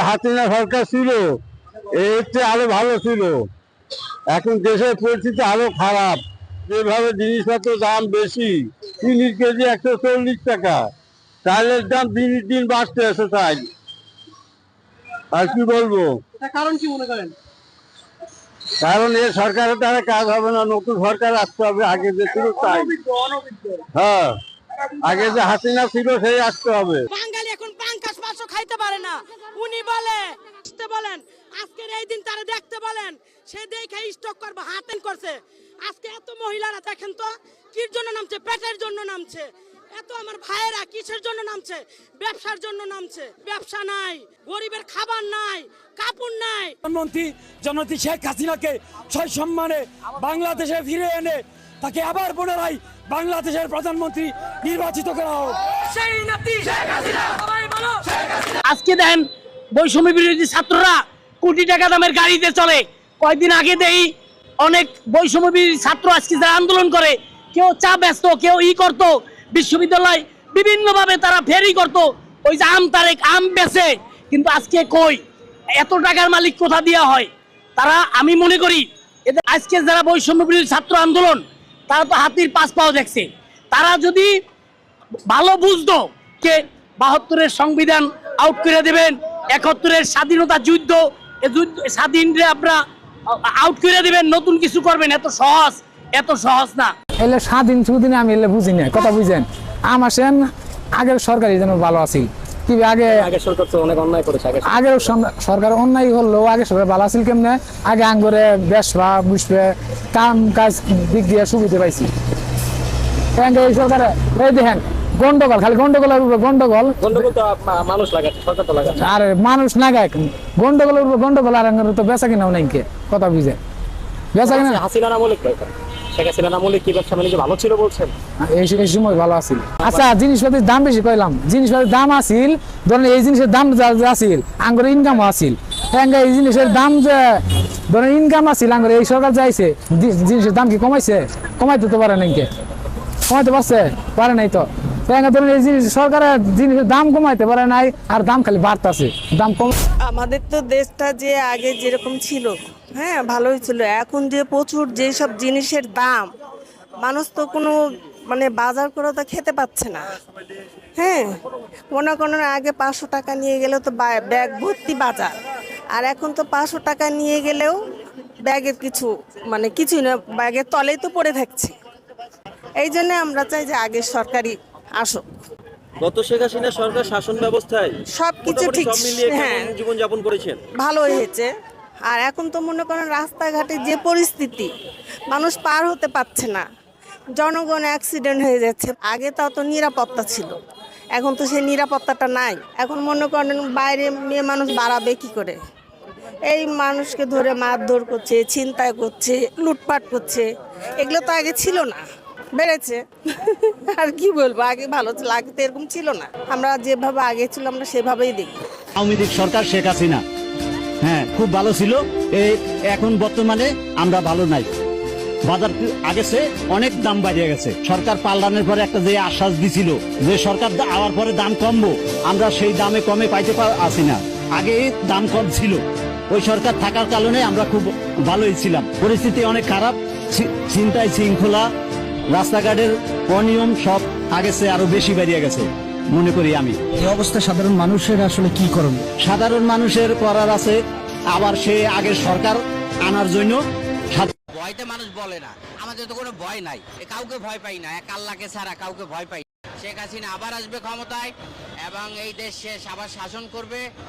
হাসিনা সরকার ছিল এর চেয়ে আরো ভালো ছিল। এখন দেশের পরিস্থিতি আরো খারাপ, যেভাবে জিনিসপত্র দাম বেশি। চিনির কেজি 140 টাকা, চালের দাম দিনের দিন বাড়তে আছে। তাই আর কি বলবো, কারণ কি মনে করেন? কারণ এই সরকারের দ্বারা কাজ হবে না, নতুন সরকার আসতে হবে। আগে যে ছিল তাই, হ্যাঁ, আগে যে হাসিনা ছিল সেই আসতে হবে। বাঙালি এখন পাঙ্কাশ মাছও খাইতে পারে না। উনি বলেন আজকের এই দিন তারা দেখতে বলেন, সে দেখে স্টক করবে, হাতেন করছে। আজকে এত মহিলারা দেখেন তো কির জন্য নামছে, পেটের জন্য নামছে। এত আমার ভাইয়েরা কিসের জন্য নামছে? ব্যবসার জন্য নামছে। ব্যবসা নাই, গরিবের খাবার নাই, কাপড় নাই। প্রধানমন্ত্রী জননেত্রী শেখ হাসিনাকে সসম্মানে বাংলাদেশে ফিরে এনে তাকে আবার পুনরায় বাংলাদেশের প্রধানমন্ত্রী নির্বাচিত করা হোক। আজকে দেন বৈষম্য বিরোধী ছাত্ররা কোটি টাকা দামের গাড়িতে চলে। কয়েকদিন আগে দেই অনেক বৈষম্য বিরোধী ছাত্র আজকে যারা আন্দোলন করে, কেউ চা ব্যস্ত, কেউ করতো বিশ্ববিদ্যালয় বিভিন্নভাবে তারা ফেরি করতো, ওই যে আম বেচে। কিন্তু আজকে কই, এত টাকার মালিক কোথা দেওয়া হয় তারা? আমি মনে করি এদের আজকে যারা বৈষম্য বিরোধী ছাত্র আন্দোলন, তারা তো হাতির পাঁচ পাও দেখছে। তারা যদি ভালো বুঝতো যে ৭২-এর সংবিধান আউট করে দেবেন, ৭১-এর স্বাধীনতা যুদ্ধ, স্বাধীনরে আপনারা আউট করে দেবেন, নতুন কিছু করবেন, এত সহজ না। এলে স্বাধীন সুদিন আমি এলে বুঝি না, কথা বুঝেন। আমার সেন আগের সরকারি যেন ভালো আছিল। কি আগে সরকার তো অনেক অন্যায় করেছে। আগের সরকার অন্যায় হলো, আগে সরকার ভালো আছিল কেমনে? আগে আঙ্গরে বেশবা বুঝবে, কাম কাজ দিক দিয়ে সুবিধা পাইছি। এই সরকারে এই দেখেন গন্ডগোল, খালি গন্ডগোলের উপরে গন্ডগোল। তো মানুষ লাগাচ্ছে, সরকার তো লাগাচ্ছে। আর মানুষ না গায় গন্ডগোলের উপরে গন্ডগোল। আর তো বেচা কিনাও নাই, কথা বুঝে বেচা কিনা। হাসিনা আমলে শেখ হাসিনা আমলে কি ব্যবসা বাণিজ্য ভালো ছিল বলছেন? এই সময় ভালো আছিল। আচ্ছা, জিনিসপাতির দাম বেশি কইলাম, জিনিসপাতির দাম আছিল, ধরেন এই জিনিসের দাম আছিল, আঙ্গুর ইনকামও আছিল। এই জিনিসের দাম যে ধরেন ইনকাম আছিল আঙ্গুর, এই সরকার যাইছে জিনিসের দাম কি কমাইছে? কমাইতে তো পারে নাই, কমাইতে পারছে? পারে নাই তো। ধরেন এই জিনিস সরকারের জিনিসের দাম কমাইতে পারে নাই, আর দাম খালি বাড়তেছে, দাম কম। আমাদের তো দেশটা যে আগে যেরকম ছিল, হ্যাঁ ভালোই ছিল। এখন যে প্রচুর যেসব জিনিসের দাম, মানুষ তো কোনো বাজার করে তো খেতে পাচ্ছে না। হ্যাঁ, মনে করেন আগে 500 টাকা নিয়ে গেলেও তো ব্যাগ ভর্তি বাজার, আর এখন তো 500 টাকা নিয়ে গেলেও ব্যাগের কিছুই না, ব্যাগের তলেই তো পড়ে থাকছে। এই জন্য আমরা চাই যে আগের সরকারি আসুক। গত শেখ হাসিনা সরকার শাসন ব্যবস্থায় সবকিছু ঠিক, হ্যাঁ, জীবনযাপন করেছেন, ভালো হয়েছে। আর এখন তো মনে করেন রাস্তাঘাটে যে পরিস্থিতি, মানুষ পার হতে পারছে না, জনগণ অ্যাক্সিডেন্ট হয়ে যাচ্ছে। আগে তাও তো নিরাপত্তা ছিল, এখন তো সেই নিরাপত্তাটা নাই। এখন মনে করেন বাইরে মেয়ে মানুষ বাড়াবে কি করে? এই মানুষকে ধরে মারধর করছে, ছিনতাই করছে, লুটপাট করছে। এগুলো তো আগে ছিল না, বেড়েছে। আর কি বলবো, আগে ভালো ছিল, আগে তো এরকম ছিল না। আমরা যেভাবে আগে ছিল আমরা সেভাবেই দেখি। আওয়ামী লীগ সরকার শেখ হাসিনা, হ্যাঁ, খুব ভালো ছিল। এখন বর্তমানে আমরা ভালো নাই। বাজার আগে সে অনেক দাম বাড়িয়ে গেছে। সরকার পাল্টানোর পরে একটা যে আশ্বাস দিছিল যে সরকার আওয়ার পরে দাম কমবো, আমরা সেই দামে কমে পাইতে আসি না। আগে দাম কম ছিল, ওই সরকার থাকার কারণে আমরা খুব ভালোই ছিলাম। পরিস্থিতি অনেক খারাপ, চিন্তায় শৃঙ্খলা, রাস্তাঘাটের অনিয়ম সব আগে সে আরো বেশি বেরিয়ে গেছে মনে করি আমি। এই অবস্থা সাধারণ মানুষের আসলে কি করবে? সাধারণ মানুষের করার আছে আবার সে আগের সরকার আনার জন্য। ভয়তে মানুষ বলে না, আমাদের তো কোনো ভয় নাই, কাউকে ভয় পাই না, এক আল্লাহকে ছাড়া কাউকে ভয় পাই। শেখ হাসিনা আবার আসবে ক্ষমতায় এবং এই দেশ সে আবার শাসন করবে।